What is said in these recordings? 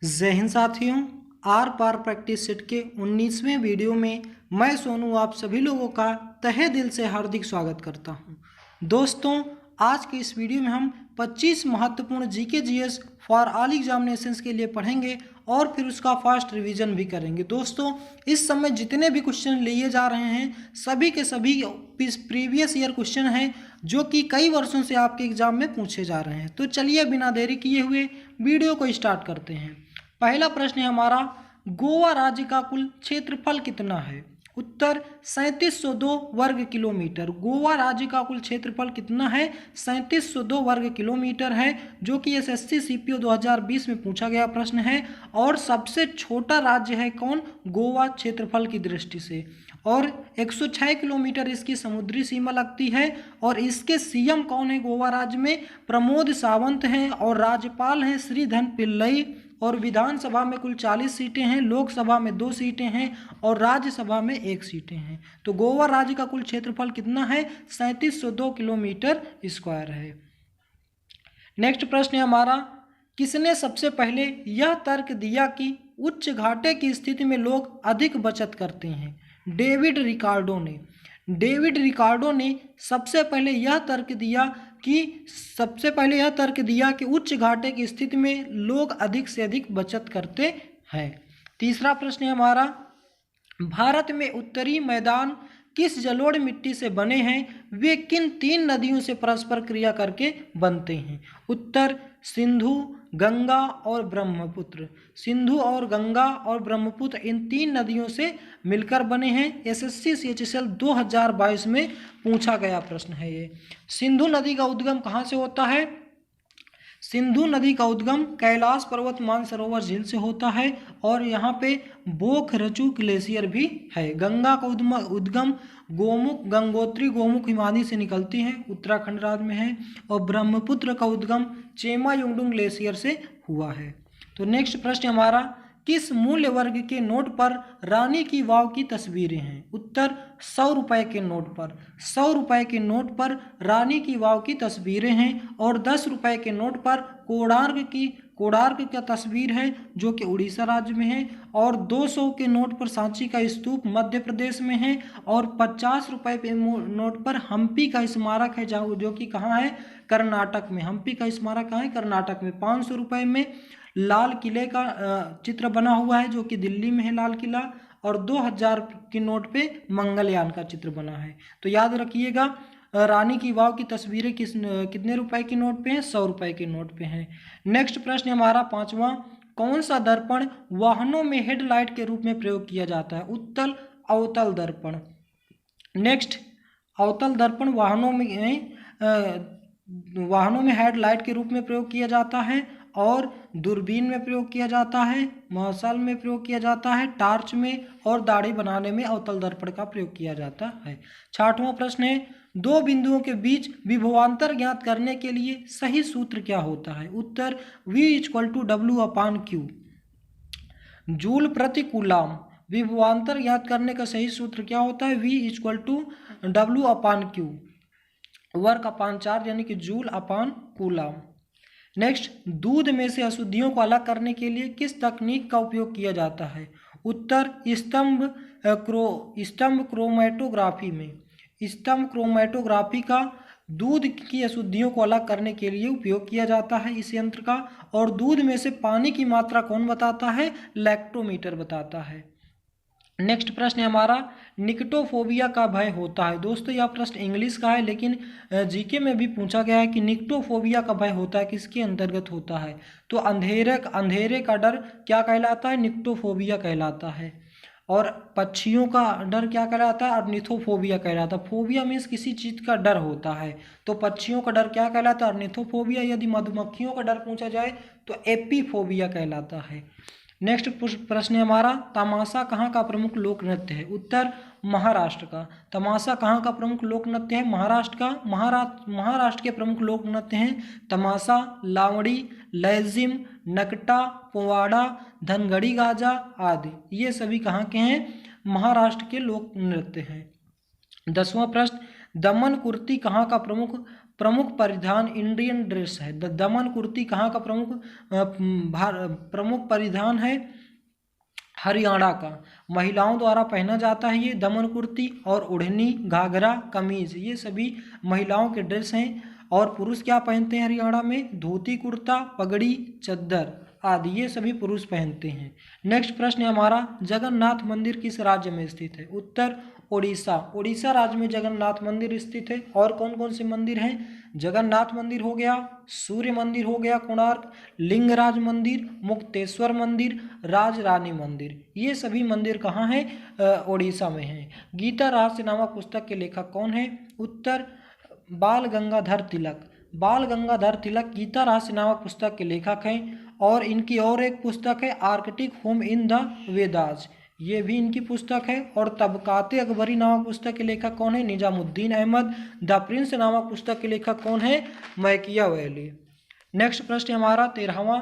जय हिंद साथियों, are par practice set के 19वें वीडियो में मैं सोनू आप सभी लोगों का तहे दिल से हार्दिक स्वागत करता हूं। दोस्तों, आज के इस वीडियो में हम 25 महत्वपूर्ण GK GS for all examinations के लिए पढ़ेंगे और फिर उसका फास्ट रिवीजन भी करेंगे। दोस्तों, इस समय जितने भी क्वेश्चन लिए जा रहे हैं सभी के सभी प्रीवियस ईयर क्वेश्चन हैं जो कि कई वर्षों से आपके एग्जाम में पूछे जा रहे हैं। तो चलिए बिना देरी किए हुए वीडियो को स्टार्ट करते हैं। पहला प्रश्न है हमारा, गोवा राज्य का कुल क्षेत्रफल कितना है? उत्तर 3702 वर्ग किलोमीटर। गोवा राज्य का कुल क्षेत्रफल कितना है? 3702 वर्ग किलोमीटर है, जो कि एसएससी सीपीओ 2020 में पूछा गया प्रश्न है। और सबसे छोटा राज्य है कौन? गोवा क्षेत्रफल की दृष्टि से। और 106 किलोमीटर इसकी समुद्री सीमा लगती है। और इसके सीएम कौन है गोवा राज्य में? प्रमोद सावंत हैं। और राज्यपाल हैं श्रीधर पिल्लई। और विधानसभा में कुल 40 सीटें हैं, लोकसभा में 2 सीटें हैं और राज्यसभा में 1 सीटें हैं। तो गोवा राज्य का कुल क्षेत्रफल कितना है? 3702 किलोमीटर स्क्वायर है। नेक्स्ट प्रश्न है हमारा, किसने सबसे पहले यह तर्क दिया कि उच्च घाटे की स्थिति में लोग अधिक बचत करते हैं? डेविड रिकार्डो ने। डेविड रिकार्डो ने सबसे पहले यह तर्क दिया कि उच्च घाटे की स्थिति में लोग अधिक से अधिक बचत करते हैं। तीसरा प्रश्न है हमारा, भारत में उत्तरी मैदान किस जलोढ़ मिट्टी से बने हैं? वे किन 3 नदियों से परस्पर क्रिया करके बनते हैं? उत्तर सिंधु, गंगा और ब्रह्मपुत्र। सिंधु और गंगा और ब्रह्मपुत्र इन 3 नदियों से मिलकर बने हैं। एसएससी सीएचएसएल 2022 में पूछा गया प्रश्न है ये। सिंधु नदी का उद्गम कहाँ से होता है? सिंधु नदी का उद्गम कैलाश पर्वत मानसरोवर झील से होता है और यहाँ पे बोखरचू ग्लेशियर भी है। गंगा का उद्गम गोमुख गंगोत्री गोमुख हिमानी से निकलती है, उत्तराखंड राज्य में है। और ब्रह्मपुत्र का उद्गम चेमा युंगडुंग ग्लेशियर से हुआ है। तो नेक्स्ट प्रश्न हमारा, किस मूल्य वर्ग के नोट पर रानी की वाव की तस्वीरें हैं? उत्तर 100 रुपए के नोट पर। 100 रुपए के नोट पर रानी की वाव की तस्वीरें हैं। और 10 रुपए के नोट पर कोणार्क की तस्वीर है जो कि उड़ीसा राज्य में है। और 200 के नोट पर सांची का स्तूप मध्य प्रदेश में है। और 50 रुपए के नोट पर हम्पी का स्मारक है जो कि कहाँ है? कर्नाटक में। हम्पी का स्मारक कहाँ है? कर्नाटक में। 500 रुपए में लाल किले का चित्र बना हुआ है जो कि दिल्ली में है लाल किला। और 2000 के नोट पे मंगलयान का चित्र बना है। तो याद रखिएगा, रानी की वाव की तस्वीरें कितने रुपए के नोट पे हैं? 100 रुपए के नोट पे हैं। नेक्स्ट प्रश्न हमारा 5वां, कौन सा दर्पण वाहनों में हेडलाइट के रूप में प्रयोग किया जाता है? उत्तर अवतल दर्पण। नेक्स्ट, अवतल दर्पण वाहनों में हेडलाइट के रूप में प्रयोग किया जाता है। और दूरबीन में प्रयोग किया जाता है, मशाल में प्रयोग किया जाता है, टार्च में और दाढ़ी बनाने में अवतल दर्पण का प्रयोग किया जाता है। 6वां प्रश्न है, 2 बिंदुओं के बीच विभवांतर ज्ञात करने के लिए सही सूत्र क्या होता है? उत्तर V = W/Q। जूल प्रति कूलाम। विभवांतर ज्ञात करने का सही सूत्र क्या होता है? V = W/Q, वर्ग/4 यानी कि जूल/कूलाम। नेक्स्ट, दूध में से अशुद्धियों को अलग करने के लिए किस तकनीक का उपयोग किया जाता है? उत्तर स्तंभ क्रोमैटोग्राफी में। स्तंभ क्रोमैटोग्राफी का दूध की अशुद्धियों को अलग करने के लिए उपयोग किया जाता है इस यंत्र का। और दूध में से पानी की मात्रा कौन बताता है? लैक्टोमीटर बताता है। नेक्स्ट प्रश्न है हमारा, निकटोफोबिया का भय होता है। दोस्तों, यह प्रश्न इंग्लिश का है लेकिन जीके में भी पूछा गया है कि निकटोफोबिया का भय होता है, किसके अंतर्गत होता है? तो अंधेरे का डर क्या कहलाता है? निकटोफोबिया कहलाता है। और पक्षियों का डर क्या कहलाता है? अर्निथोफोबिया कहलाता है। फोबिया मीन्स किसी चीज़ का डर होता है, तो पक्षियों का डर क्या कहलाता है? अर्निथोफोबिया। यदि मधुमक्खियों का डर पूछा जाए तो एपीफोबिया कहलाता है। नेक्स्ट प्रश्न है हमारा, तमाशा कहाँ का प्रमुख लोक नृत्य है? उत्तर महाराष्ट्र का। तमाशा कहाँ का प्रमुख लोक नृत्य है? महाराष्ट्र का। महाराष्ट्र के प्रमुख लोक नृत्य हैं तमाशा, लावड़ी, लैजिम, नकटा, पोवाड़ा, धनगढ़ी गाजा आदि। ये सभी कहाँ के हैं? महाराष्ट्र के लोक नृत्य हैं। 10वां प्रश्न, दमन कुर्ती कहाँ का प्रमुख प्रमुख परिधान इंडियन ड्रेस है? दमन कुर्ती कहाँ का प्रमुख परिधान है? हरियाणा का। महिलाओं द्वारा पहना जाता है ये दमन कुर्ती और ओढ़नी, घाघरा, कमीज, ये सभी महिलाओं के ड्रेस हैं। और पुरुष क्या पहनते हैं हरियाणा में? धोती कुर्ता, पगड़ी, चद्दर आदि, ये सभी पुरुष पहनते हैं। नेक्स्ट प्रश्न है हमारा, जगन्नाथ मंदिर किस राज्य में स्थित है? उत्तर ओडिशा। ओडिशा राज्य में जगन्नाथ मंदिर स्थित है। और कौन कौन से मंदिर हैं? जगन्नाथ मंदिर हो गया, सूर्य मंदिर हो गया कोणार्क, लिंगराज मंदिर, मुक्तेश्वर मंदिर, राजरानी मंदिर, ये सभी मंदिर कहाँ हैं? ओडिशा में हैं। गीता रहस्य नामक पुस्तक के लेखक कौन है? उत्तर बाल गंगाधर तिलक। बाल गंगाधर तिलक गीता रहस्य नामक पुस्तक के लेखक हैं। और इनकी और एक पुस्तक है Arctic home in the Vedas, ये भी इनकी पुस्तक है। और तबकाते अकबरी नामक पुस्तक के लेखक कौन है? निजामुद्दीन अहमद। द प्रिंस नामक पुस्तक के लेखक कौन है? मैकियावेली। नेक्स्ट प्रश्न हमारा 13वां,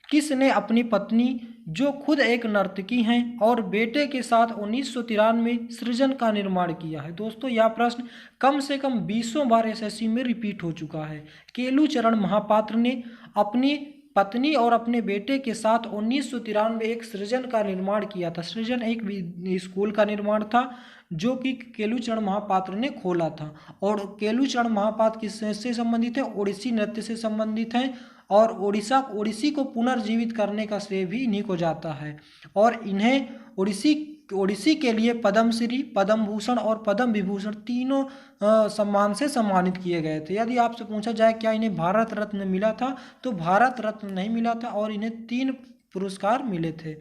किसने अपनी पत्नी जो खुद एक नर्तकी हैं और बेटे के साथ 1993 में सृजन का निर्माण किया है? दोस्तों यह प्रश्न कम से कम 20 बार एसएससी में रिपीट हो चुका है। केलूचरण महापात्र ने अपनी पत्नी और अपने बेटे के साथ 1993 में एक सृजन का निर्माण किया था। सृजन एक स्कूल का निर्माण था जो कि केलूचरण महापात्र ने खोला था। और केलूचरण महापात्र किससे संबंधित है? ओडिसी नृत्य से संबंधित है। और ओडिसी को पुनर्जीवित करने का श्रेय भी इन्हीं को जाता है। और इन्हें ओडिसी के लिए पद्मश्री, पद्म भूषण और पद्म विभूषण तीनों सम्मान से सम्मानित किए गए थे। यदि आपसे पूछा जाए क्या इन्हें भारत रत्न मिला था, तो भारत रत्न नहीं मिला था और इन्हें 3 पुरस्कार मिले थे।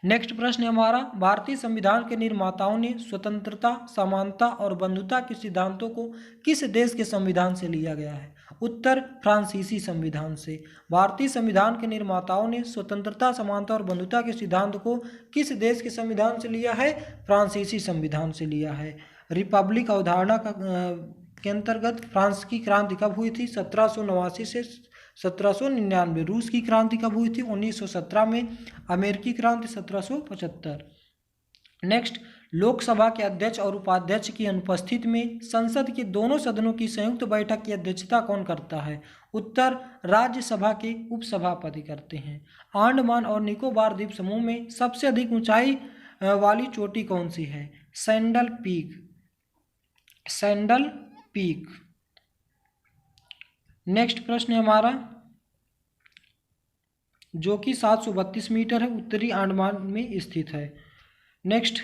नेक्स्ट प्रश्न है हमारा, भारतीय संविधान के निर्माताओं ने स्वतंत्रता, समानता और बंधुता के सिद्धांतों को किस देश के संविधान से लिया गया है? उत्तर फ्रांसीसी संविधान से। भारतीय संविधान के निर्माताओं ने स्वतंत्रता, समानता और बंधुता के सिद्धांत को किस देश के संविधान से लिया है? फ्रांसीसी संविधान से लिया है। रिपब्लिक अवधारणा के अंतर्गत फ्रांस की क्रांति कब हुई थी? 1789 से 1799। रूस की क्रांति कब हुई थी? 1917 में। अमेरिकी क्रांति 1775। नेक्स्ट, लोकसभा के अध्यक्ष और उपाध्यक्ष की अनुपस्थिति में संसद के दोनों सदनों की संयुक्त बैठक की अध्यक्षता कौन करता है? उत्तर राज्यसभा के उपसभापति करते हैं। अंडमान और निकोबार द्वीप समूह में सबसे अधिक ऊंचाई वाली चोटी कौन सी है? Sandal peak. Sandal peak. Next प्रश्न है हमारा, जो कि 732 मीटर है, उत्तरी अंडमान में स्थित है। नेक्स्ट,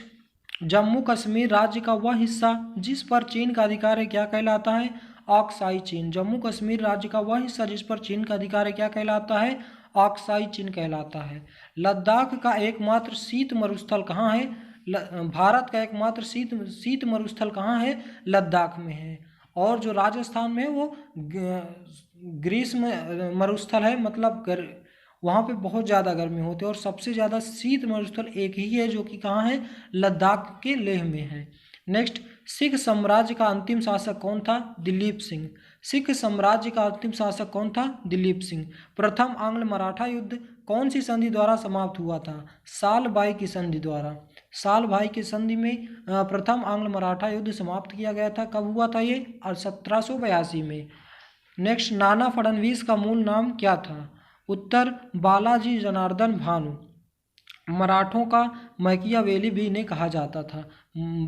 जम्मू कश्मीर राज्य का वह हिस्सा जिस पर चीन का अधिकार है क्या कहलाता है? ऑक्साई चीन। जम्मू कश्मीर राज्य का वह हिस्सा जिस पर चीन का अधिकार है क्या कहलाता है? ऑक्साई चीन कहलाता है। लद्दाख का एकमात्र शीत मरुस्थल कहाँ है? भारत का एकमात्र शीत मरुस्थल कहाँ है? लद्दाख में है। और जो राजस्थान में है वो ग्रीष्म मरुस्थल है, मतलब वहाँ पे बहुत ज़्यादा गर्मी होती है। और सबसे ज़्यादा शीत मरुस्थल एक ही है जो कि कहाँ है? लद्दाख के लेह में है। नेक्स्ट, सिख साम्राज्य का अंतिम शासक कौन था? दिलीप सिंह। सिख साम्राज्य का अंतिम शासक कौन था? दिलीप सिंह। प्रथम आंग्ल मराठा युद्ध कौन सी संधि द्वारा समाप्त हुआ था? सालबाई की संधि द्वारा। सालबाई की संधि में प्रथम आंग्ल मराठा युद्ध समाप्त किया गया था। कब हुआ था ये? 1782 में। नेक्स्ट, नाना फडणवीस का मूल नाम क्या था? उत्तर बालाजी जनार्दन भानु। मराठों का मैकियावेली भी इन्हें कहा जाता था,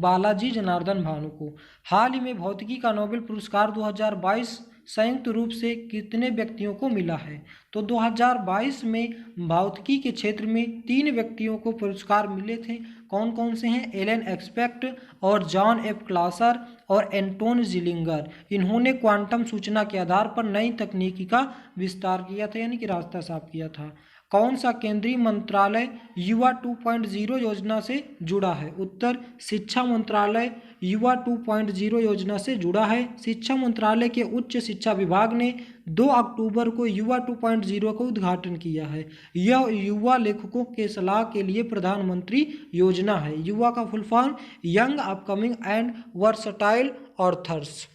बालाजी जनार्दन भानु को। हाल ही में भौतिकी का नोबेल पुरस्कार 2022 संयुक्त रूप से कितने व्यक्तियों को मिला है? तो 2022 में भौतिकी के क्षेत्र में 3 व्यक्तियों को पुरस्कार मिले थे। कौन कौन से हैं? एलन एक्सपेक्ट और जॉन एफ क्लासर और एंटोन जिलिंगर। इन्होंने क्वांटम सूचना के आधार पर नई तकनीकी का विस्तार किया था, यानी कि रास्ता साफ किया था। कौन सा केंद्रीय मंत्रालय युवा 2.0 योजना से जुड़ा है? उत्तर शिक्षा मंत्रालय युवा 2.0 योजना से जुड़ा है। शिक्षा मंत्रालय के उच्च शिक्षा विभाग ने 2 अक्टूबर को युवा 2.0 का उद्घाटन किया है। यह युवा लेखकों के सलाह के लिए प्रधानमंत्री योजना है। युवा का full form young upcoming and versatile authors,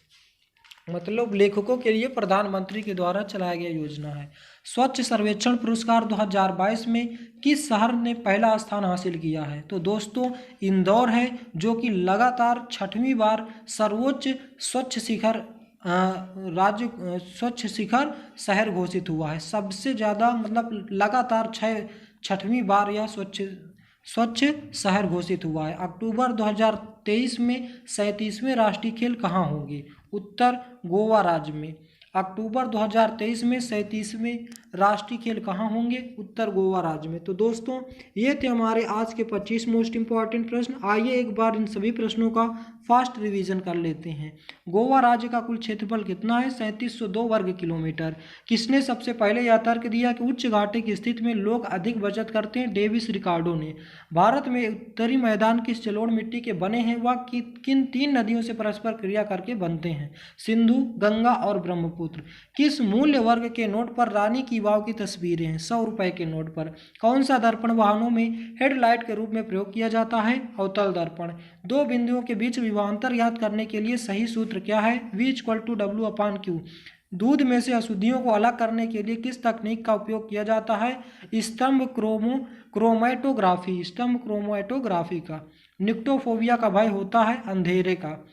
मतलब लेखकों के लिए प्रधानमंत्री के द्वारा चलाया गया योजना है। स्वच्छ सर्वेक्षण पुरस्कार 2022 में किस शहर ने पहला स्थान हासिल किया है? तो दोस्तों इंदौर है, जो कि लगातार 6वीं बार सर्वोच्च स्वच्छ शिखर राज्य स्वच्छ शिखर शहर घोषित हुआ है? सबसे ज़्यादा मतलब लगातार छठवीं बार यह स्वच्छ शहर घोषित हुआ है। अक्टूबर 2023 में 37वें राष्ट्रीय खेल कहाँ होंगे? उत्तर गोवा राज्य में। अक्टूबर 2023 में 37वें राष्ट्रीय खेल कहाँ होंगे? उत्तर गोवा राज्य में। तो दोस्तों ये थे हमारे आज के 25 मोस्ट इंपॉर्टेंट प्रश्न। आइए एक बार इन सभी प्रश्नों का फास्ट रिवीजन कर लेते हैं। गोवा राज्य का कुल क्षेत्रफल कितना है? 3702 वर्ग किलोमीटर। किसने सबसे पहले यह तर्क दिया कि उच्च घाटी की स्थिति में लोग अधिक बचत करते हैं? डेविस रिकार्डो ने। भारत में उत्तरी मैदान किस जलोढ़ मिट्टी के बने हैं? वह किन 3 नदियों से परस्पर क्रिया करके बनते हैं? सिंधु, गंगा और ब्रह्मपुत्र। किस मूल्य वर्ग के नोट पर रानी की वाव की तस्वीरें हैं? 100 रुपए के नोट पर। कौन सा दर्पण वाहनों में हेडलाइट के रूप में प्रयोग किया जाता है? अवतल दर्पण। दो बिंदुओं के बीच विभवांतर ज्ञात करने के लिए सही सूत्र क्या है? V = W/Q। दूध में से अशुद्धियों को अलग करने के लिए किस तकनीक का उपयोग किया जाता है? स्तंभ क्रोमैटोग्राफी का। निक्टोफोबिया का भय होता है अंधेरे का।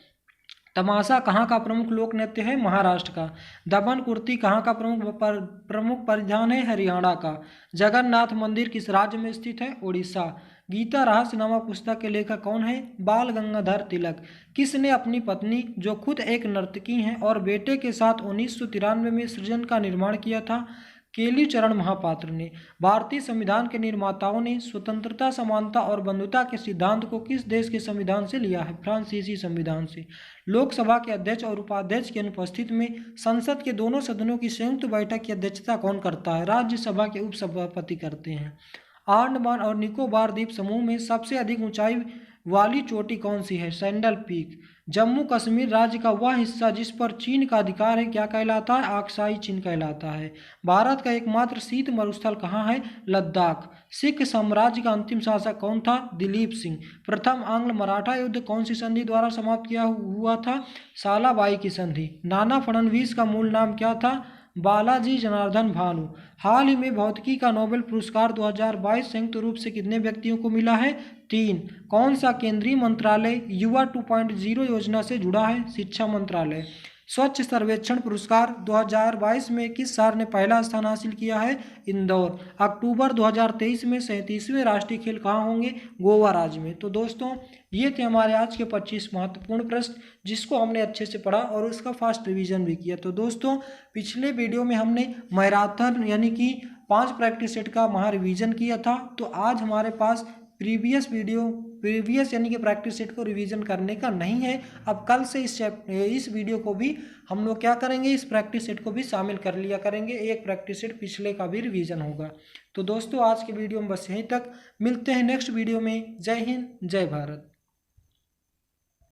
तमाशा कहाँ का प्रमुख लोक नृत्य है? महाराष्ट्र का। दमन कुर्ती कहाँ का प्रमुख परिधान है? हरियाणा का। जगन्नाथ मंदिर किस राज्य में स्थित है? उड़ीसा। गीता रहस्यनामा पुस्तक के लेखक कौन है? बाल गंगाधर तिलक। किसने अपनी पत्नी, जो खुद एक नर्तकी हैं, और बेटे के साथ 1993 में सृजन का निर्माण किया था? केलीचरण महापात्र ने। भारतीय संविधान के निर्माताओं ने स्वतंत्रता, समानता और बंधुता के सिद्धांत को किस देश के संविधान से लिया है? फ्रांसीसी संविधान से। लोकसभा के अध्यक्ष और उपाध्यक्ष की अनुपस्थिति में संसद के दोनों सदनों की संयुक्त बैठक की अध्यक्षता कौन करता है? राज्यसभा के उपसभापति करते हैं। अंडमान और निकोबार द्वीप समूह में सबसे अधिक ऊंचाई वाली चोटी कौन सी है? Sandal peak. जम्मू कश्मीर राज्य का वह हिस्सा जिस पर चीन का अधिकार है क्या कहलाता है? आक्साई चीन कहलाता है। भारत का एकमात्र शीत मरुस्थल कहाँ है? लद्दाख। सिख साम्राज्य का अंतिम शासक कौन था? दिलीप सिंह। प्रथम आंग्ल मराठा युद्ध कौन सी संधि द्वारा समाप्त किया हुआ था? सालाबाई की संधि। नाना फडणवीस का मूल नाम क्या था? बालाजी जनार्दन भानु। हाल ही में भौतिकी का नोबेल पुरस्कार 2022 संयुक्त रूप से कितने व्यक्तियों को मिला है? 3। कौन सा केंद्रीय मंत्रालय युवा 2.0 योजना से जुड़ा है? शिक्षा मंत्रालय। स्वच्छ सर्वेक्षण पुरस्कार 2022 में किस शहर ने पहला स्थान हासिल किया है? इंदौर। अक्टूबर 2023 में 37वें राष्ट्रीय खेल कहाँ होंगे? गोवा राज्य में। तो दोस्तों ये थे हमारे आज के 25 महत्वपूर्ण प्रश्न, जिसको हमने अच्छे से पढ़ा और उसका फास्ट रिवीजन भी किया। तो दोस्तों पिछले वीडियो में हमने मैराथन यानी कि 5 प्रैक्टिस सेट का महा रिवीजन किया था। तो आज हमारे पास प्रीवियस यानी कि प्रैक्टिस सेट को रिवीजन करने का नहीं है। अब कल से इस वीडियो को भी हम लोग क्या करेंगे, इस प्रैक्टिस सेट को भी शामिल कर लिया करेंगे। एक प्रैक्टिस सेट पिछले का भी रिवीजन होगा। तो दोस्तों आज के वीडियो में बस यहीं तक। मिलते हैं नेक्स्ट वीडियो में। जय हिंद, जय भारत।